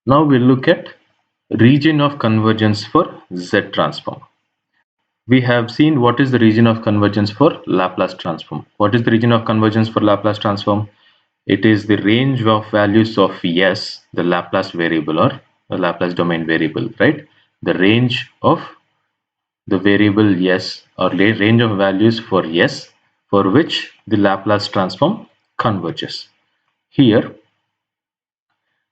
Now we'll look at region of convergence for Z transform. We have seen what is the region of convergence for Laplace transform. What is the region of convergence for Laplace transform? It is the range of values of S, the Laplace variable or the Laplace domain variable, right? The range of the variable S or range of values for S for which the Laplace transform converges. Here,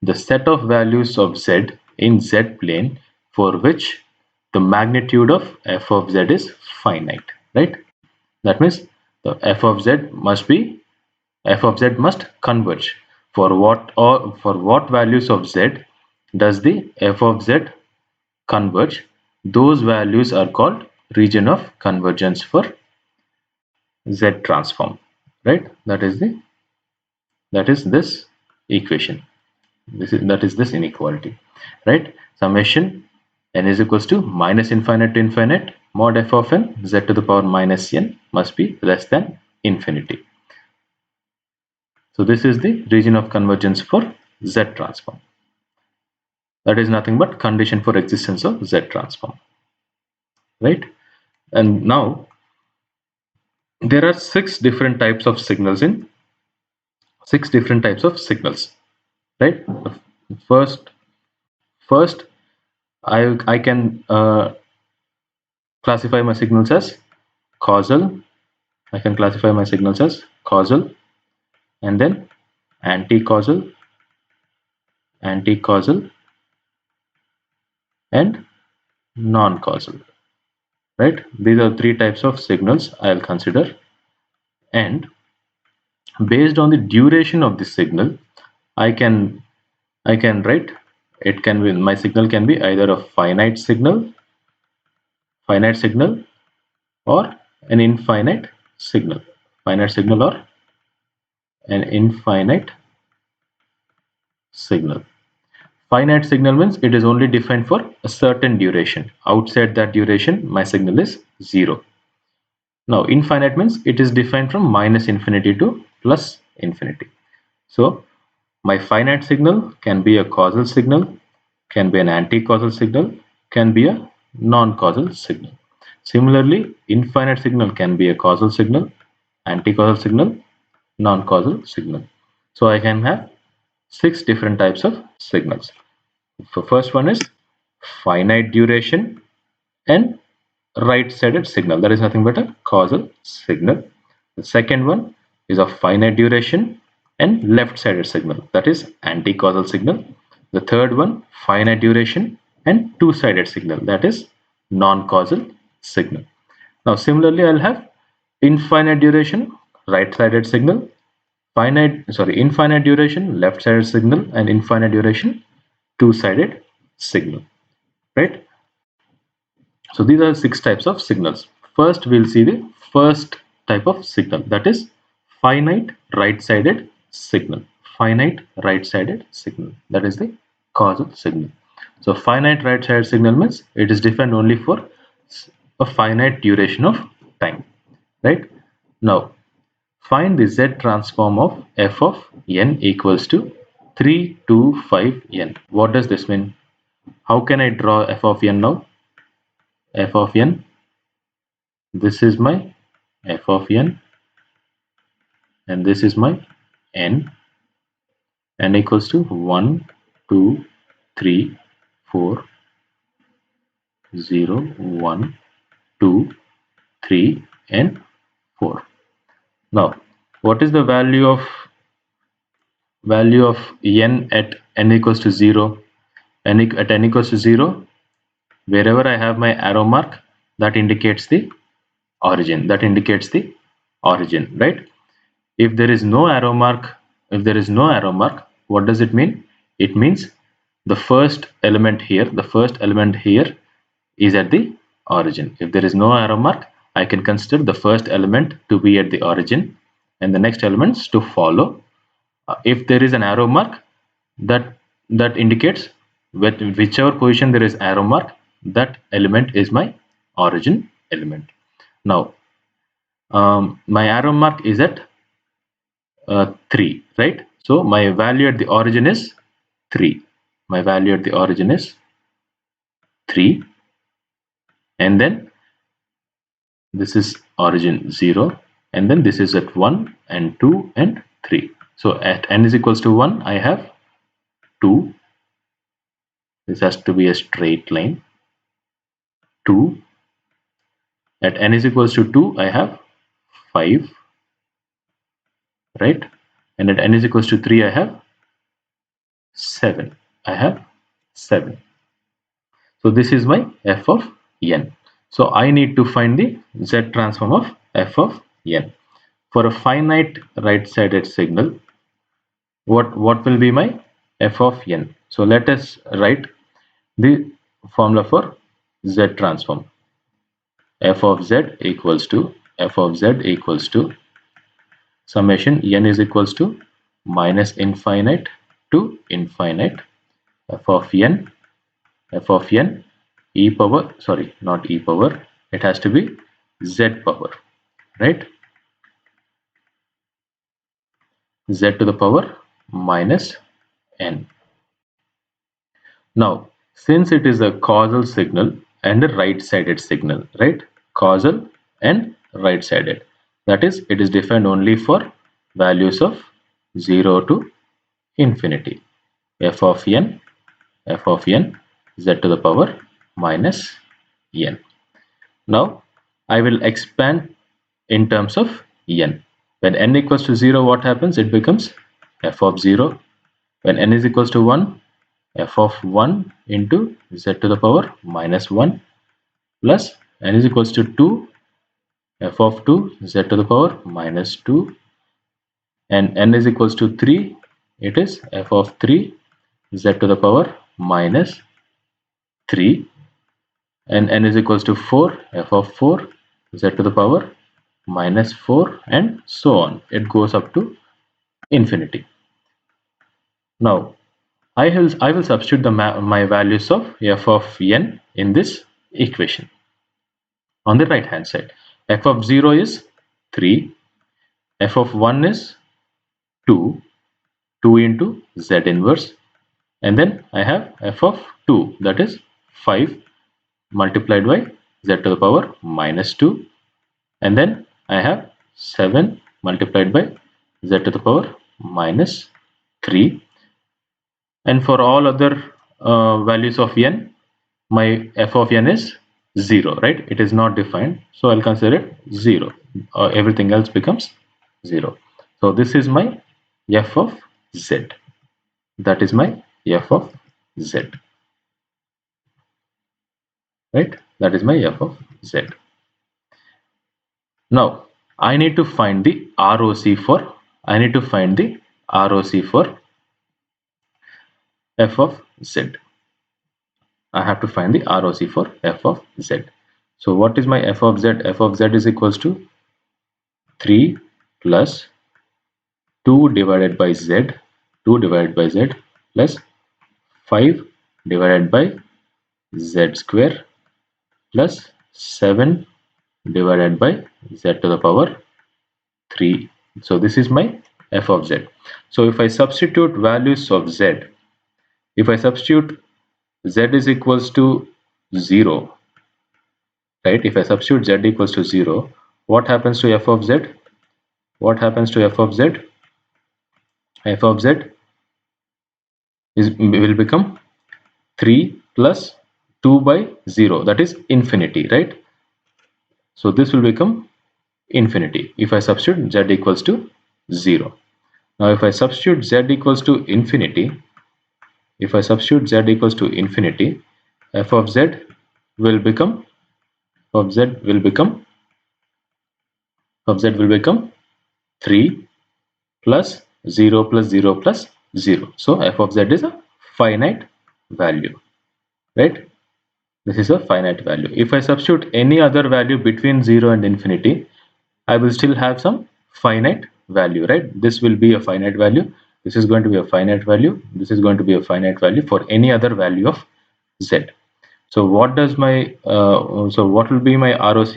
the set of values of Z in Z plane for which the magnitude of f of Z is finite, right? That means the f of Z must converge. For what values of Z does the f of Z converge? Those values are called region of convergence for Z transform, right? That is this equation. That is this inequality, right? Summation n is equals to minus infinite to infinite mod f of n z to the power minus n must be less than infinity. So this is the region of convergence for Z transform. That is nothing but condition for existence of Z transform, right? And now there are six different types of signals, right? First I can classify my signals as causal. I can classify my signals as causal, and then anti-causal, and non-causal, right? These are three types of signals I'll consider, and based on the duration of the signal, I can write it can be my signal can be either a finite signal or an infinite signal. Finite signal or an infinite signal. Finite signal means it is only defined for a certain duration. Outside that duration, my signal is 0. Now, infinite means it is defined from minus infinity to plus infinity. So, my finite signal can be a causal signal, can be an anti-causal signal, can be a non-causal signal. Similarly, infinite signal can be a causal signal, anti-causal signal, non-causal signal. So I can have 6 different types of signals. The first one is finite duration and right-sided signal. That is nothing but a causal signal. The second one is a finite duration and left-sided signal. That is anti-causal signal. The third one, finite duration and two-sided signal. That is non-causal signal. Now, similarly, I'll have infinite duration, right-sided signal, infinite duration, left-sided signal, and infinite duration, two-sided signal, right? So these are 6 types of signals. First, we'll see the first type of signal, that is finite right-sided signal. Finite right-sided signal, that is the causal signal. So finite right-sided signal means it is defined only for a finite duration of time, right? Now, find the Z transform of f of n equals to 3, 2, 5 n. What does this mean? How can I draw f of n now? F of n, this is my f of n, and this is my n equals to 1, 2, 3, 4, 0, 1, 2, 3, and 4. Now, what is the value of n at n equals to 0? At n equals to 0, wherever I have my arrow mark, that indicates the origin. Right? If there is no arrow mark, what does it mean? It means the first element here is at the origin. If there is no arrow mark, I can consider the first element to be at the origin and the next elements to follow. If there is an arrow mark, that indicates whichever position there is arrow mark, that element is my origin element. Now, my arrow mark is at 3, right? So my value at the origin is 3. my value at the origin is 3, and then this is origin 0, and then this is at 1 and 2 and 3. So at n is equals to 1, I have 2. This has to be a straight line. 2. At n is equals to 2, I have 5, right? And at n is equals to 3, I have 7. I have 7. So this is my f of n. So I need to find the z transform of f of n. For a finite right-sided signal, what will be my f of n? So let us write the formula for z transform. F of z equals to summation n is equals to minus infinite to infinite f of n e power, sorry, not e power, it has to be z power, right? Z to the power minus n. Now, since it is a causal signal and a right-sided signal, right? Causal and right-sided. That is, it is defined only for values of 0 to infinity. F of n, z to the power minus n. Now, I will expand in terms of n. When n equals to 0, what happens? It becomes f of 0. When n is equals to 1, f of 1 into z to the power minus 1 plus n is equals to 2, f of 2 z to the power minus 2, and n is equals to 3, it is f of 3 z to the power minus 3, and n is equals to 4, f of 4 z to the power minus 4, and so on. It goes up to infinity. Now I will substitute my values of f of n in this equation. On the right hand side, f of 0 is 3, f of 1 is 2, 2 into z inverse, and then I have f of 2, that is 5 multiplied by z to the power minus 2, and then I have 7 multiplied by z to the power minus 3, and for all other values of n, my f of n is 0, right? It is not defined, so I'll consider it 0. Everything else becomes 0. So this is my f of z. That is my f of z, right? That is my f of z. Now I need to find the ROC for f of z. I have to find the ROC for f of z. So what is my f of z? F of z is equals to 3 plus 2 divided by z plus 5 divided by z square plus 7 divided by z to the power 3. So this is my f of z. So if I substitute values of z, if I substitute z is equals to 0, right? If I substitute z equals to 0, what happens to f of z? What happens to f of z? F of z will become 3 plus 2 by 0, that is infinity, right? So this will become infinity if I substitute z equals to 0. Now if I substitute z equals to infinity, f of z will become f of z will become 3 plus 0 plus 0 plus 0. So f of z is a finite value, right? This is a finite value. If I substitute any other value between 0 and infinity, I will still have some finite value, right? This will be a finite value. This is going to be a finite value. This is going to be a finite value for any other value of z. So what does my what will be my ROC?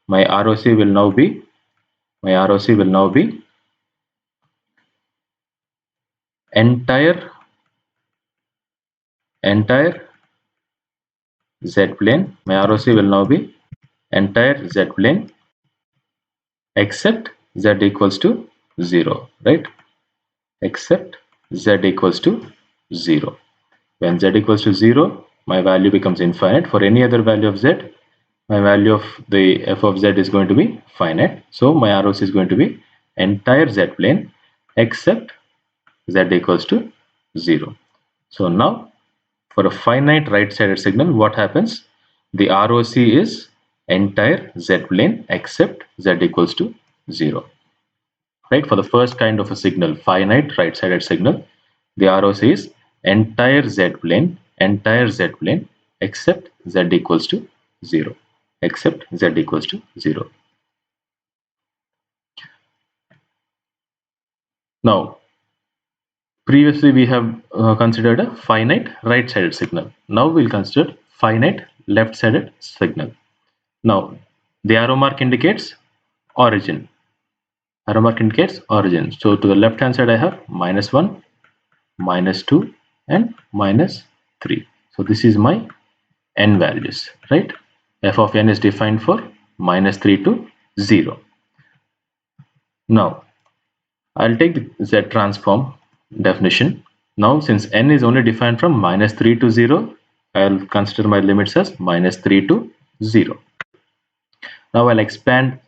My ROC will now be entire entire z plane. My ROC will now be entire z plane except z equals to 0, right? Except z equals to 0. When z equals to 0, my value becomes infinite. For any other value of z, my value of the f of z is going to be finite. So my ROC is going to be entire z plane except z equals to 0. So now for a finite right-sided signal, what happens? The ROC is entire z plane except z equals to 0. Right? For the first kind of a signal, finite right-sided signal, the ROC is entire z plane except z equals to 0. Except z equals to 0. Now, previously we have considered a finite right-sided signal. Now we'll consider finite left-sided signal. Now, the arrow mark indicates origin. Arrow mark indicates origin. So to the left-hand side I have -1, -2 and -3. So this is my n values, right? F of n is defined for -3 to 0. Now, I'll take the Z transform definition. Now, since n is only defined from -3 to 0, I'll consider my limits as -3 to 0. Now I'll expand,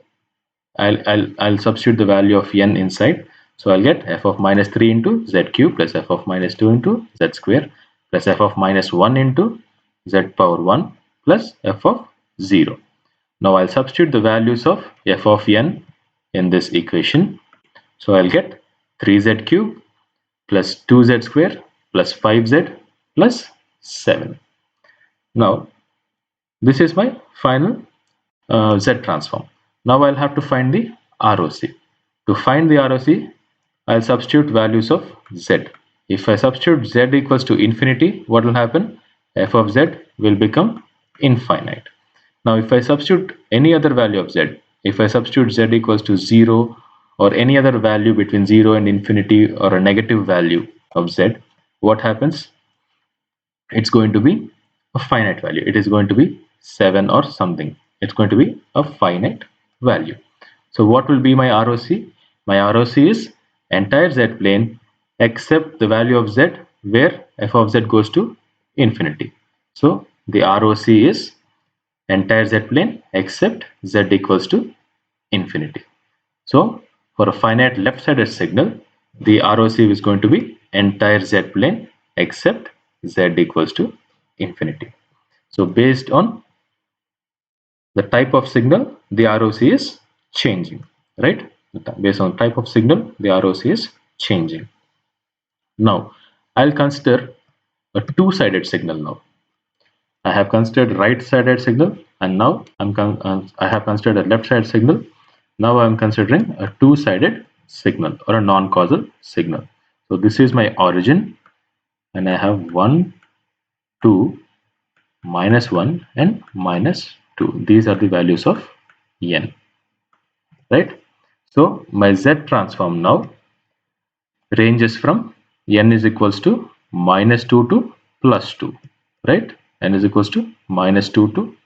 I'll substitute the value of n inside. So I'll get f of -3 into z cube plus f of -2 into z square plus f of -1 into z power 1 plus f of 0. Now I'll substitute the values of f of n in this equation. So I'll get 3z cube plus 2z square plus 5z plus 7. Now this is my final Z transform. Now I'll have to find the ROC. To find the ROC, I'll substitute values of Z. If I substitute Z equals to infinity, what will happen? F of Z will become infinite. Now if I substitute any other value of Z, if I substitute Z equals to 0 or any other value between 0 and infinity or a negative value of Z, what happens? It's going to be a finite value. It is going to be 7 or something. It's going to be a finite value. So what will be my ROC? My ROC is entire Z plane except the value of Z where f of Z goes to infinity. So the ROC is entire Z plane except Z equals to infinity. So for a finite left-sided signal, the ROC is going to be entire Z plane except Z equals to infinity. So based on the type of signal, the ROC is changing, right? Based on type of signal, the ROC is changing. Now, I'll consider a two-sided signal now. I have considered right-sided signal and now I have considered a left-sided signal. Now I'm considering a two-sided signal or a non-causal signal. So this is my origin and I have 1, 2, -1 and -2. These are the values of n, right? So my Z transform now ranges from n is equals to -2 to +2, right? N is equals to -2 to,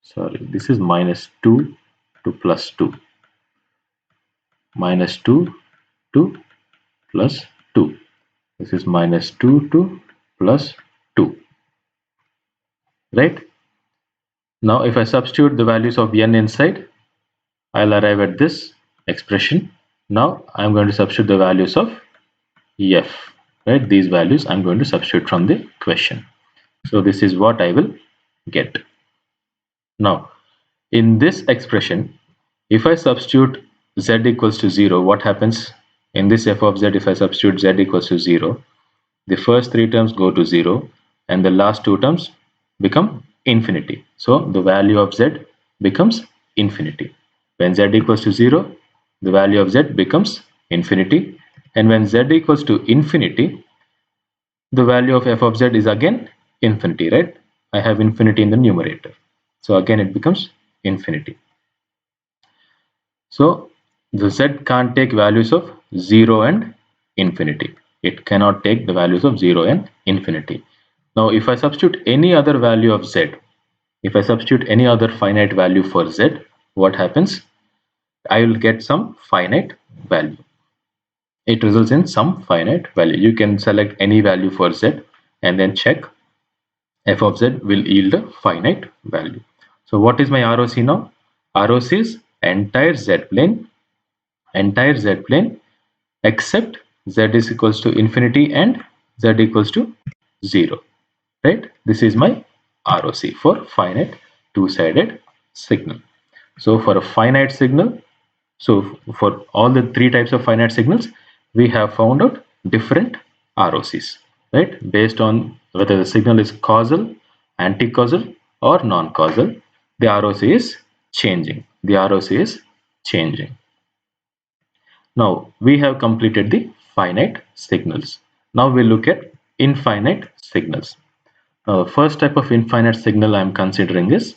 sorry, this is -2 to +2, -2 to +2. This is -2 to +2, right? Now if I substitute the values of n inside, I'll arrive at this expression. Now I'm going to substitute the values of f, right? These values I'm going to substitute from the question. So this is what I will get. Now in this expression, if I substitute z equals to 0, what happens? In this f of z, if I substitute z equals to 0, the first three terms go to 0 and the last two terms become infinity. So the value of z becomes infinity. When z equals to 0, the value of z becomes infinity, and when z equals to infinity, the value of f of z is again infinity, right? I have infinity in the numerator. So again it becomes infinity. So the z can't take values of 0 and infinity. It cannot take the values of 0 and infinity. Now if I substitute any other value of z, if I substitute any other finite value for z, what happens? I will get some finite value. It results in some finite value. You can select any value for z and then check. F of z will yield a finite value. So what is my ROC now? ROC is entire z plane except z is equals to infinity and z equals to 0. Right? This is my ROC for finite two-sided signal. So for a finite signal, so for all the three types of finite signals, we have found out different ROCs, right? Based on whether the signal is causal, anti-causal, or non-causal, the ROC is changing. The ROC is changing. Now we have completed the finite signals. Now we look at infinite signals. First type of infinite signal I am considering is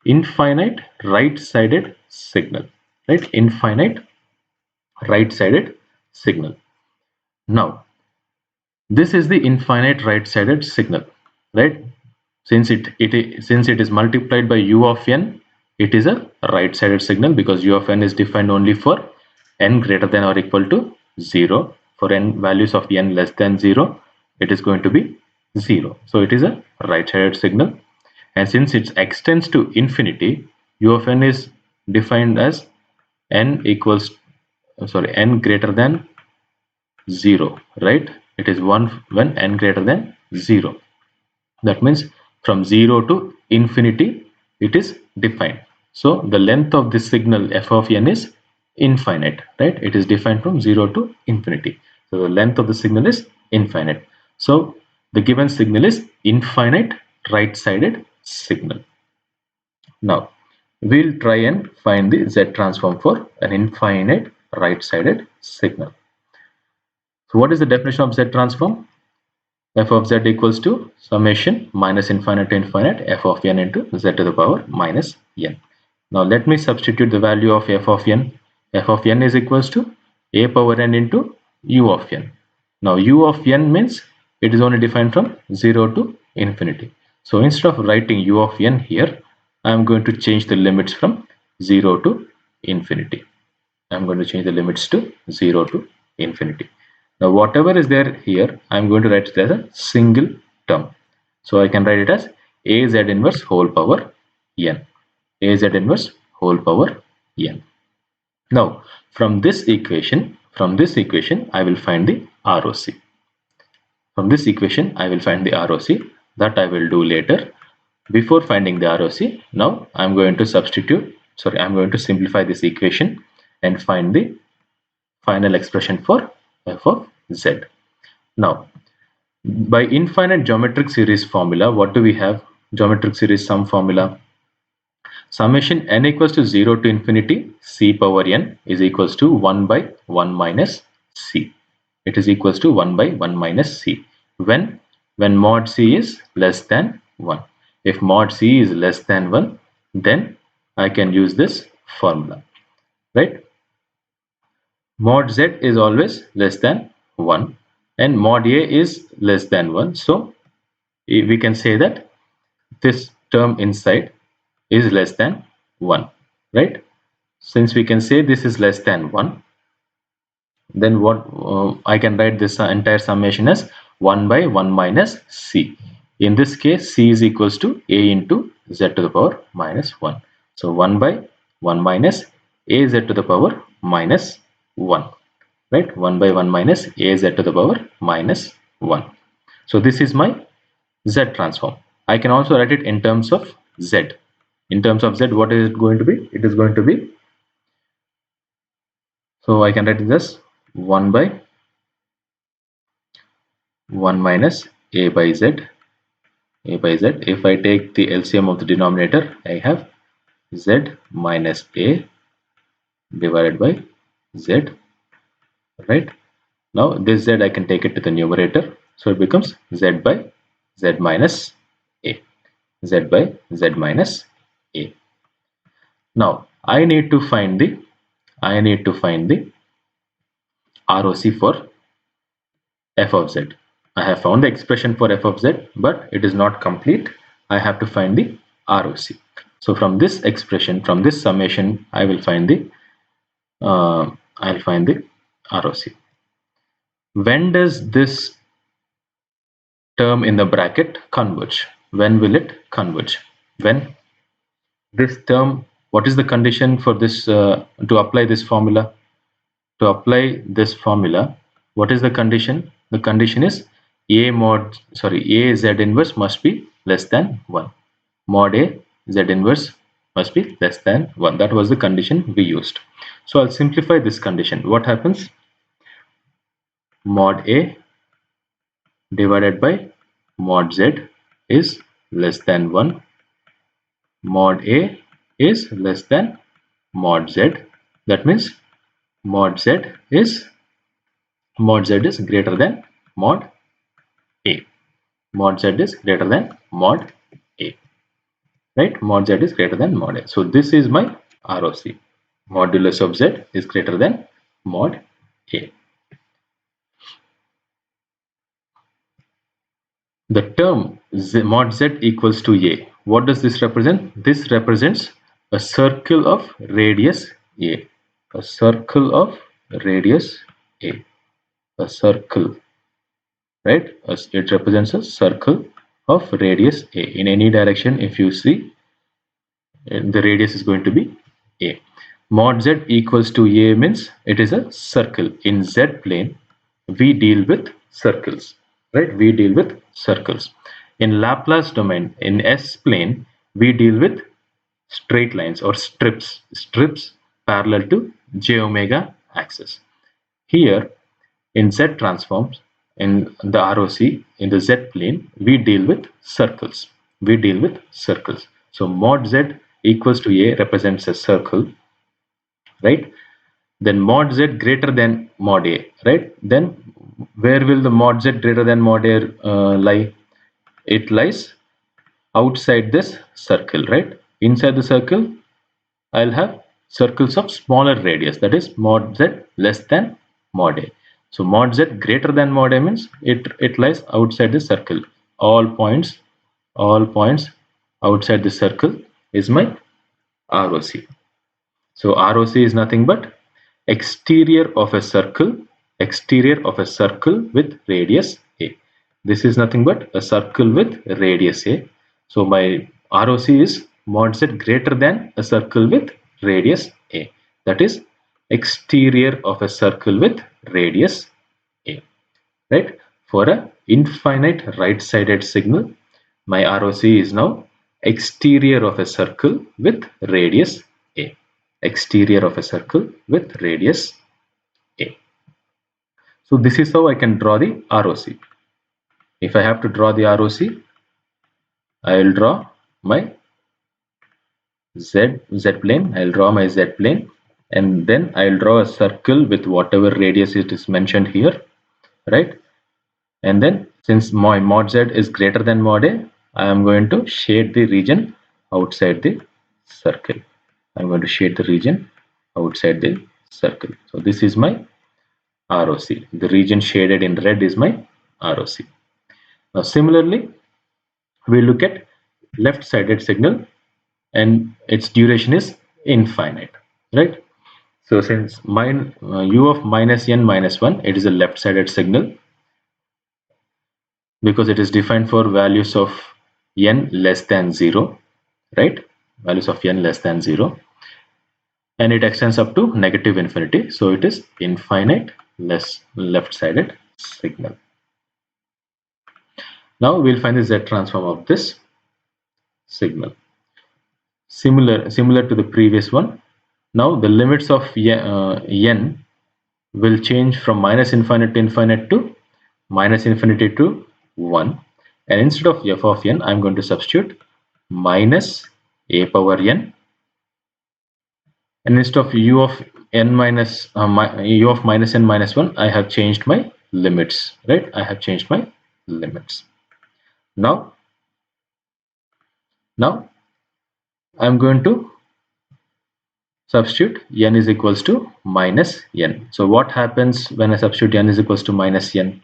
infinite right-sided signal, right? Infinite right-sided signal. Now this is the infinite right-sided signal, right? Since it is multiplied by u of n, it is a right-sided signal because u of n is defined only for n greater than or equal to 0. For n values of n less than 0, it is going to be 0. So it is a right-sided signal. And since it extends to infinity, u of n is defined as n greater than 0, right? It is 1 when n greater than 0. That means from 0 to infinity it is defined. So the length of this signal f of n is infinite, right? It is defined from 0 to infinity. So the length of the signal is infinite. So the given signal is infinite right-sided signal. Now we'll try and find the Z transform for an infinite right-sided signal. So what is the definition of Z transform? F of z equals to summation minus infinite to infinite f of n into z to the power minus n. Now let me substitute the value of f of n. F of n is equals to a power n into u of n. Now u of n means it is only defined from 0 to infinity. So instead of writing u of n here, I am going to change the limits from 0 to infinity. I am going to change the limits to 0 to infinity. Now whatever is there here, I am going to write it as a single term. So I can write it as a z inverse whole power n. A z inverse whole power n. Now from this equation, I will find the ROC. From this equation, I will find the ROC. That I will do later. Before finding the ROC, now I am going to simplify this equation and find the final expression for f of z. Now, by infinite geometric series formula, what do we have? Geometric series sum formula. Summation n equals to 0 to infinity c power n is equals to 1 by 1 minus c. It is equals to 1 by 1 minus c. When mod c is less than 1. If mod c is less than 1, then I can use this formula, right? Mod z is always less than 1 and mod a is less than 1. So we can say that this term inside is less than 1, right? Since we can say this is less than 1, then what I can write this entire summation as 1 by 1 minus c. In this case, c is equals to a into z to the power minus 1. So 1 by 1 minus a z to the power minus 1, right? 1 by 1 minus a z to the power minus 1. So this is my z transform. I can also write it in terms of z. In terms of z, what is it going to be? It is going to be, so I can write this 1 by 1 minus a by z. If I take the LCM of the denominator, I have z minus a divided by z, right? Now this z I can take it to the numerator, so it becomes z by z minus a. Z by z minus a. Now I need to find the ROC for f of z. I have found the expression for f of z, but it is not complete. I have to find the ROC. So from this expression, from this summation, I'll find the ROC. When does this term in the bracket converge? When will it converge? When this term, what is the condition for this to apply this formula? To apply this formula, what is the condition? The condition is a z inverse must be less than 1. Mod a z inverse must be less than 1. That was the condition we used. So I'll simplify this condition. What happens? Mod a divided by mod z is less than 1. Mod a is less than mod z. That means mod z is greater than mod a. Mod z is greater than mod a. Right? Mod z is greater than mod a. So this is my ROC. Modulus of z is greater than mod a. The term mod z equals to a. What does this represent? This represents a circle of radius a. A circle of radius a. A circle. Right? It represents a circle of radius a. In any direction, if you see, the radius is going to be a. Mod z equals to a means it is a circle. In z plane, we deal with circles. Right? We deal with circles. In Laplace domain, in S plane, we deal with straight lines or strips parallel to j omega axis. Here in Z transforms, in the ROC, in the Z plane, we deal with circles. We deal with circles. So mod Z equals to a represents a circle, right? Then mod Z greater than mod a, right? Then where will the mod Z greater than mod a lie? It lies outside this circle, right? Inside the circle, I'll have circles of smaller radius, that is mod z less than mod a. So mod z greater than mod a means it lies outside the circle. All points outside the circle is my ROC. So ROC is nothing but exterior of a circle with radius a. This is nothing but a circle with radius a. So my ROC is mod z greater than a circle with radius a. That is exterior of a circle with radius a. Right? For a infinite right-sided signal, my ROC is now exterior of a circle with radius a. Exterior of a circle with radius a. So this is how I can draw the ROC. If I have to draw the ROC, I will draw my z plane. I will draw my z plane, and then I will draw a circle with whatever radius it is mentioned here, right? And then since my mod z is greater than mod a, I am going to shade the region outside the circle. I'm going to shade the region outside the circle. So this is my ROC. The region shaded in red is my ROC. Now similarly, we look at left-sided signal and its duration is infinite, right? So since u of minus n minus 1, it is a left-sided signal because it is defined for values of n less than 0, right? Values of n less than 0. And it extends up to negative infinity. So it is infinite left-sided signal. Now we'll find the Z transform of this signal. Similar to the previous one. Now the limits of n will change from minus infinite to infinite to minus infinity to 1. And instead of f of n, I'm going to substitute minus a power n. And instead of u of n minus u of minus n minus 1, I have changed my limits, right? I have changed my limits. Now I'm going to substitute n is equals to minus n. So what happens when I substitute n is equals to minus n?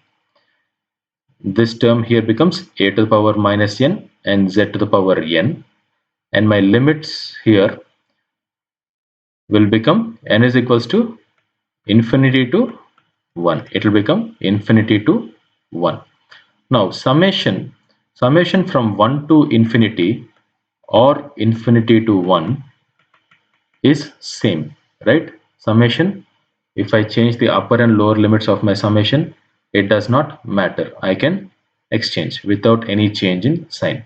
this term here becomes a to the power minus n and z to the power n, and my limits here will become n is equals to infinity to 1. It will become infinity to 1. Now summation from 1 to infinity or infinity to 1 is same, right? Summation, if I change the upper and lower limits of my summation, it does not matter. I can exchange without any change in sign.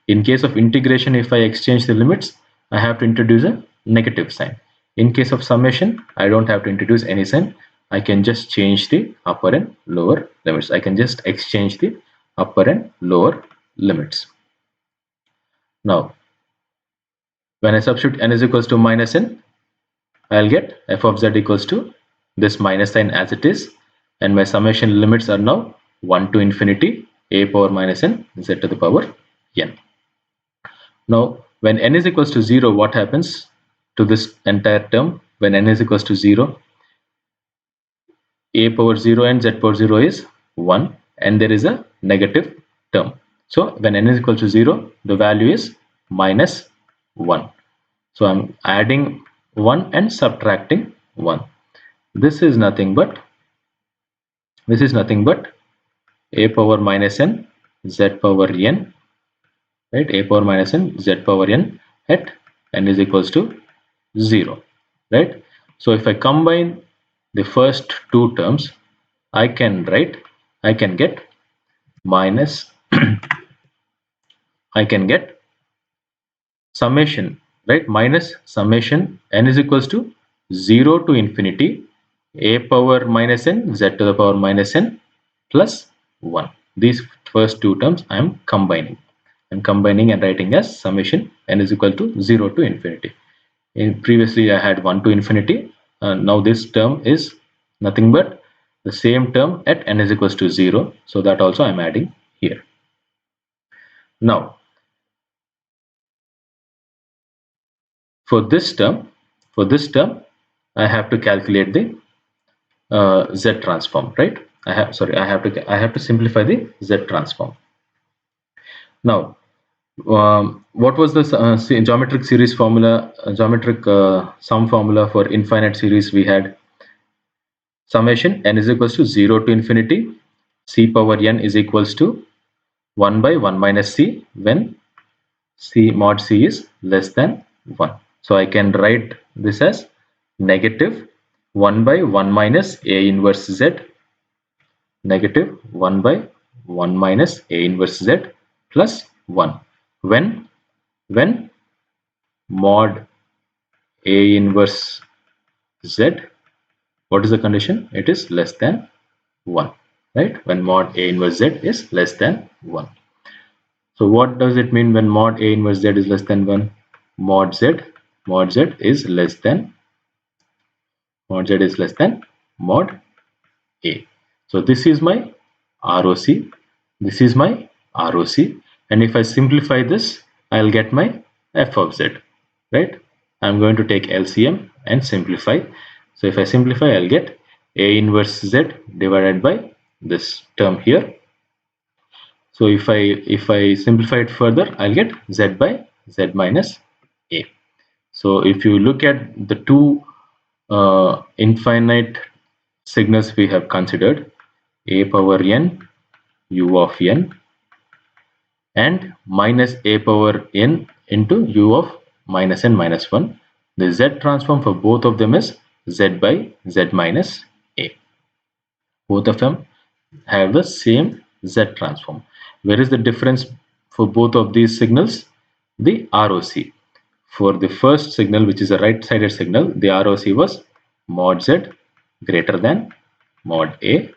In case of integration, if I exchange the limits, I have to introduce a negative sign. In case of summation, I don't have to introduce any sign. I can just change the upper and lower limits. I can just exchange the upper and lower limits. Now when I substitute n is equals to minus n, I'll get f of z equals to this minus sign as it is, and my summation limits are now 1 to infinity a power minus n z to the power n. Now when n is equals to 0, what happens to this entire term? When n is equals to 0, a power 0 and z power 0 is 1, and there is a negative term. So when n is equal to 0, the value is minus 1. So I'm adding 1 and subtracting 1. This is nothing but a power minus n z power n, right? A power minus n z power n at n is equals to 0, right? So if I combine the first two terms, I can get minus I can get summation, right? Minus summation n is equals to 0 to infinity a power minus n z to the power minus n plus 1. These first two terms I am combining. I'm combining and writing as summation n is equal to 0 to infinity. Previously I had 1 to infinity. Now this term is nothing but the same term at n is equals to 0. So that also I'm adding here. Now for this term I have to calculate the z transform, right? I have to simplify the z transform. Now what was the geometric series formula, geometric sum formula for infinite series? We had summation n is equals to 0 to infinity c power n is equals to 1 by 1 minus c when c mod c is less than 1. So I can write this as negative 1 by 1 minus a inverse z, negative 1 by 1 minus a inverse z plus 1 when mod a inverse z, what is the condition? It is less than 1, right? When mod a inverse z is less than 1. So what does it mean when mod a inverse z is less than 1? Mod z is less than mod a. So this is my ROC, and if I simplify this, I'll get my f of z, right? I'm going to take LCM and simplify. So if I simplify, I'll get a inverse z divided by this term here. So if I simplify it further, I'll get z by z minus a. So if you look at the two infinite signals we have considered, a power n u of n and minus a power n into u of minus n minus 1, the z transform for both of them is z by z minus a. Both of them have the same z transform. Where is the difference for both of these signals? The ROC. For the first signal, which is a right-sided signal, the ROC was mod z greater than mod a.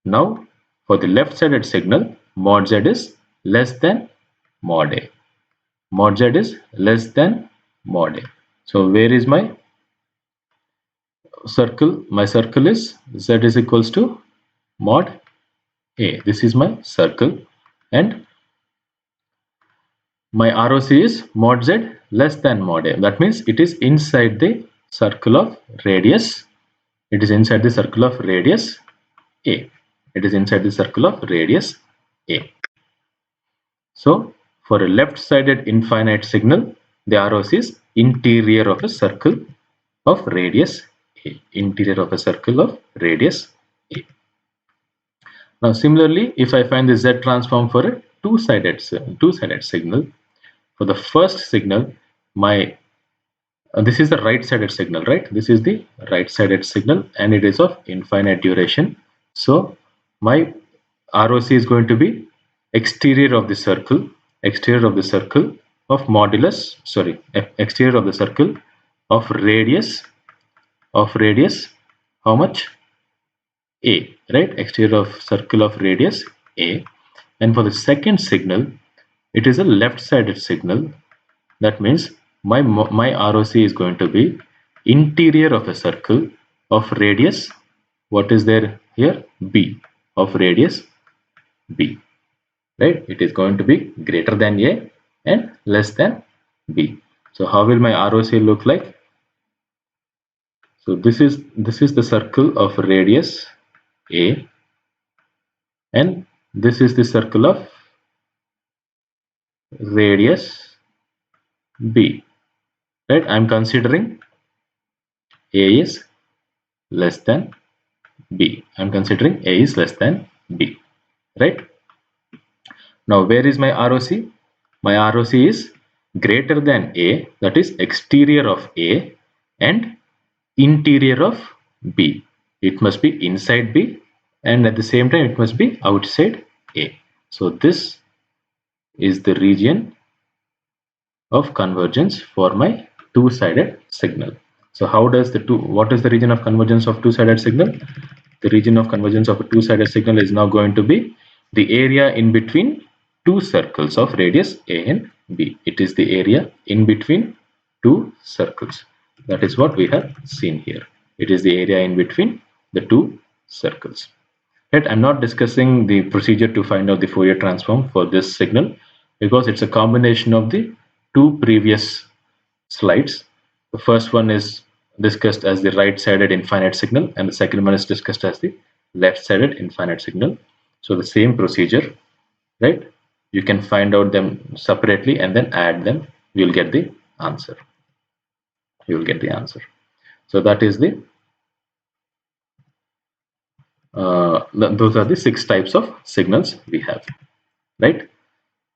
Now for the left-sided signal, mod z is less than mod a. Mod z is less than mod a. So where is my circle? My circle is z is equals to mod a. This is my circle, and my ROC is mod z less than mod a. That means it is inside the circle of radius. It is inside the circle of radius a. It is inside the circle of radius a. So for a left-sided infinite signal, the ROC is interior of a circle of radius a. Interior of a circle of radius a. Now similarly, if I find the Z transform for a two-sided signal, for the first signal, my this is the right-sided signal, right? This is the right-sided signal, and it is of infinite duration. So my ROC is going to be exterior of the circle, of modulus, sorry, exterior of the circle of radius, how much? A, right? Exterior of circle of radius A. And for the second signal, it is a left-sided signal. That means my ROC is going to be interior of a circle of radius. What is there here? B, of radius B, right? It is going to be greater than A and less than B. So how will my ROC look like? So this is the circle of radius A, and this is the circle of radius B, right? I'm considering A is less than B. I'm considering A is less than B, right? Now where is my ROC? My ROC is greater than A, that is exterior of A and interior of B. It must be inside B, and at the same time it must be outside A. So this is the region of convergence for my two-sided signal. So what is the region of convergence of two-sided signal? The region of convergence of a two-sided signal is now going to be the area in between two circles of radius A and B. It is the area in between two circles. That is what we have seen here. It is the area in between the two circles. Right? I'm not discussing the procedure to find out the Fourier transform for this signal because it's a combination of the two previous slides. The first one is discussed as the right-sided infinite signal, and the second one is discussed as the left-sided infinite signal. So the same procedure, right? You can find out them separately and then add them. You'll get the answer. So that is those are the 6 types of signals we have, right?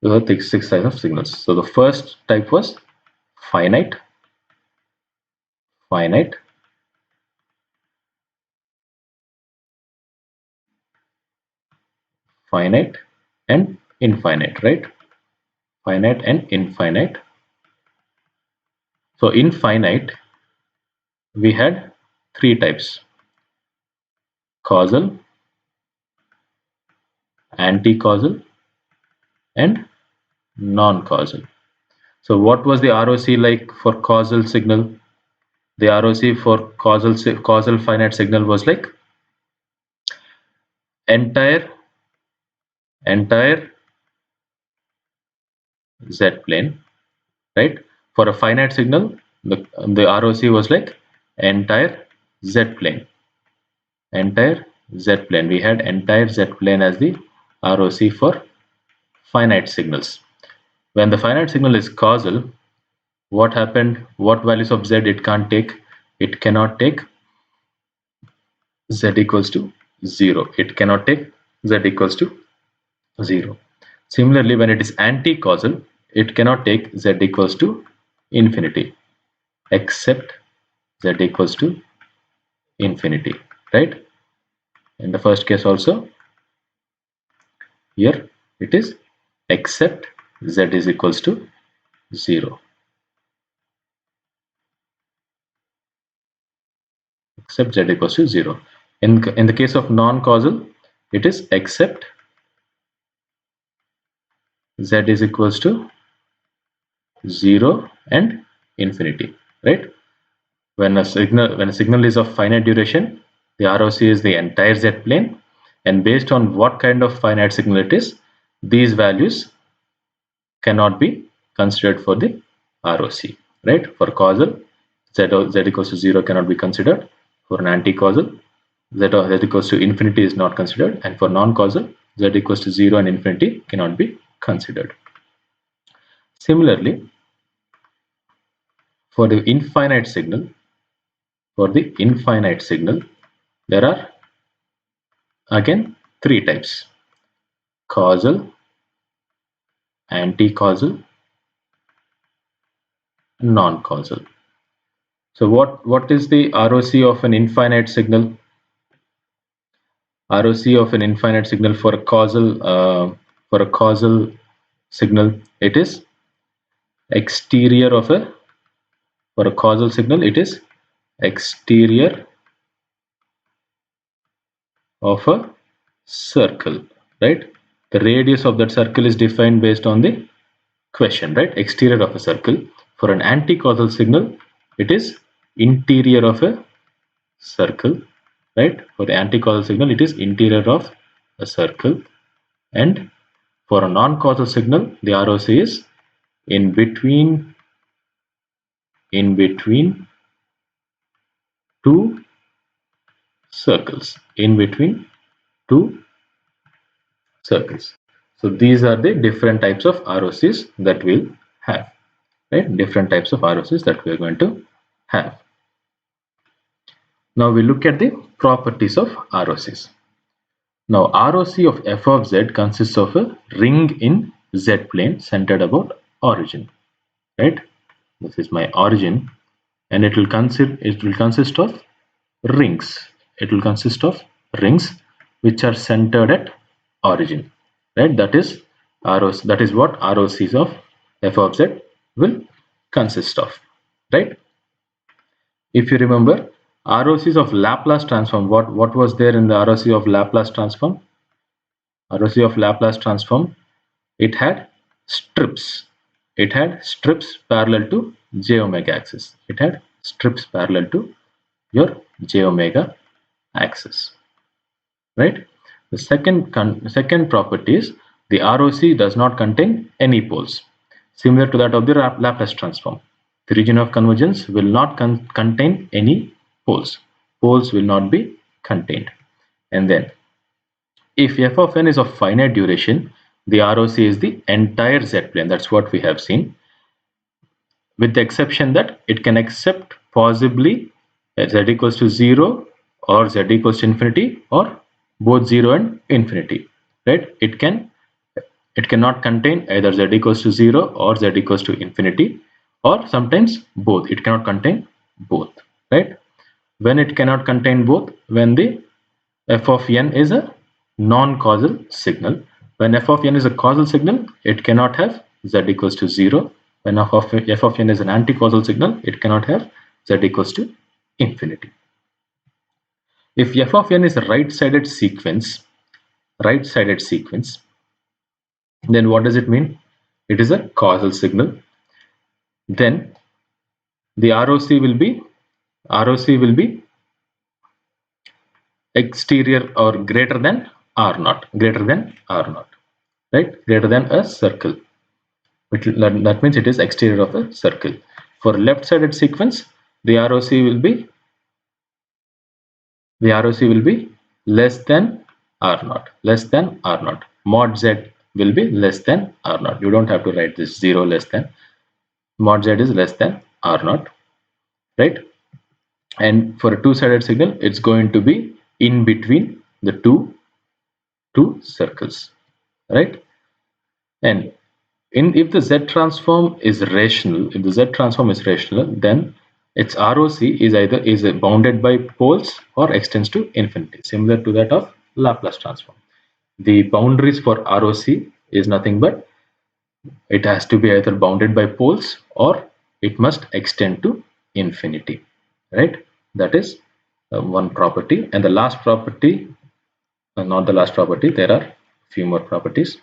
Those are the 6 types of signals. So the first type was finite, finite, and infinite, right? Finite and infinite. So infinite, we had 3 types: causal, anti-causal, and non-causal. So what was the ROC like for causal signal? The ROC for causal finite signal was like entire Z plane, right? For a finite signal, the ROC was like entire Z plane. We had entire Z plane as the ROC for finite signals. When the finite signal is causal, what happened? What values of Z it can't take? It cannot take Z equals to 0. It cannot take Z equals to 0. Similarly, when it is anti-causal, it cannot take Z equals to infinity, except Z equals to infinity, right? In the first case also, here it is except Z is equals to 0. Except Z equals to 0. In the case of non-causal, it is except Z is equals to 0 and infinity, right? When a signal is of finite duration, the ROC is the entire Z plane, and based on what kind of finite signal it is, these values cannot be considered for the ROC, right? For causal, Z equals to 0 cannot be considered. For an anti-causal, z equals to infinity is not considered, and for non-causal z equals to 0 and infinity cannot be considered. Similarly, for the infinite signal, there are again three types: causal, anti-causal, non-causal. So what is the ROC of an infinite signal? ROC of an infinite signal for a causal signal, it is exterior of a for a causal signal it is exterior of a circle, right? The radius of that circle is defined based on the question, right? Exterior of a circle. For an anti-causal signal, it is interior of a circle, right? For the anti-causal signal, it is interior of a circle, and for a non-causal signal, the ROC is in between two circles, in between two circles. So these are the different types of ROCs that we'll have, right? Different types of ROCs that we're going to have. Now we look at the properties of ROCs. Now ROC of f of z consists of a ring in z plane centered about origin, right? This is my origin, and it will consist of rings. It will consist of rings which are centered at origin, right? That is ROC. That is what ROCs of f of z will consist of, right? If you remember, ROCs of Laplace transform, what was there in the ROC of Laplace transform? ROC of Laplace transform, it had strips. It had strips parallel to j omega axis. It had strips parallel to your j omega axis, right? The second property is the ROC does not contain any poles, similar to that of the Laplace transform. The region of convergence will not contain any poles. Poles will not be contained. And then, if f of n is of finite duration, the ROC is the entire z plane. That's what we have seen, with the exception that it can accept possibly z equals to 0 or z equals to infinity, or both 0 and infinity, right? It cannot contain either z equals to 0 or z equals to infinity, or sometimes both. It cannot contain both, right? When it cannot contain both, when the f of n is a non-causal signal. When f of n is a causal signal, it cannot have z equals to 0. When f of n is an anti-causal signal, it cannot have z equals to infinity. If f of n is a right-sided sequence, then what does it mean? It is a causal signal. Then the ROC will be exterior or greater than R0, right? Greater than a circle. That means it is exterior of a circle. For left-sided sequence, the ROC will be less than R0. Mod Z will be less than R0. You don't have to write this 0 less than. Mod Z is less than R0, right? And for a two-sided signal, it's going to be in between the two circles, right? And if the Z transform is rational, then its ROC is bounded by poles or extends to infinity, similar to that of Laplace transform. The boundaries for ROC is nothing but it has to be either bounded by poles or it must extend to infinity, right? That is one property. And the last property, not the last property, there are few more properties.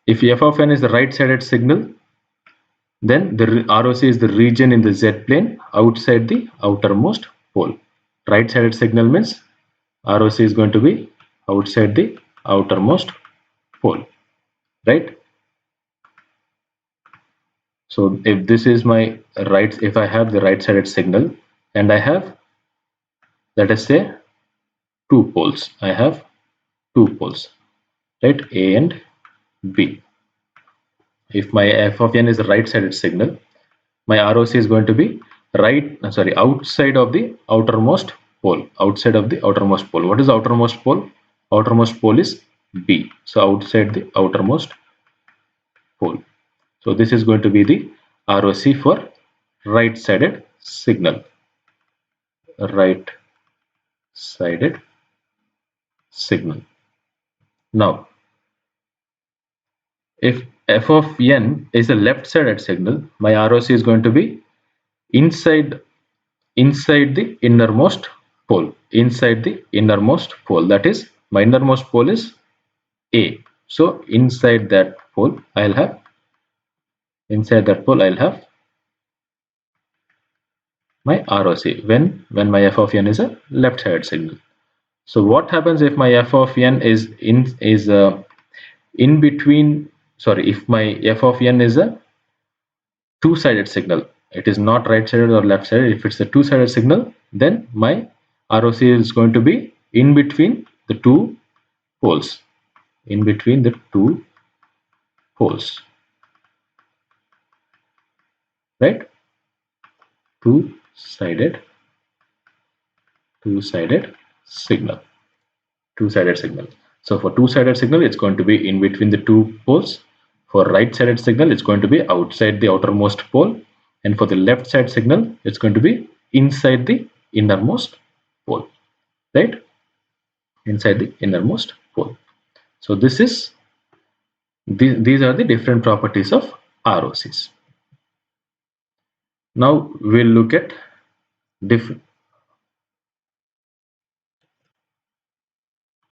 If f of n is the right-sided signal, then the ROC is the region in the z plane outside the outermost pole. Right-sided signal means ROC is going to be outside the outermost pole, right? So if this is my right, if I have the right-sided signal and I have, let us say, two poles. I have two poles, right? A and B. If my f of n is a right-sided signal, my ROC is going to be outside of the outermost pole. Outside of the outermost pole. What is the outermost pole? Outermost pole is B. So outside the outermost pole. So this is going to be the ROC for right-sided signal. Right-sided signal. Now, if f of n is a left-sided signal, my ROC is going to be inside the innermost pole. Inside the innermost pole. That is, my innermost pole is A. So inside that pole, I'll have my ROC when my f of n is a left-sided signal. So what happens if my f of n is in between? Sorry, if my f of n is a two-sided signal, it is not right-sided or left-sided. If it's a two-sided signal, then my ROC is going to be in between the two poles. In between the two poles, right? Two-sided signal. Two-sided signal. So for two-sided signal, it's going to be in between the two poles. For right-sided signal, it's going to be outside the outermost pole. And for the left-side signal, it's going to be inside the innermost pole, right? Inside the innermost pole. So these are the different properties of ROCs. Now we'll look at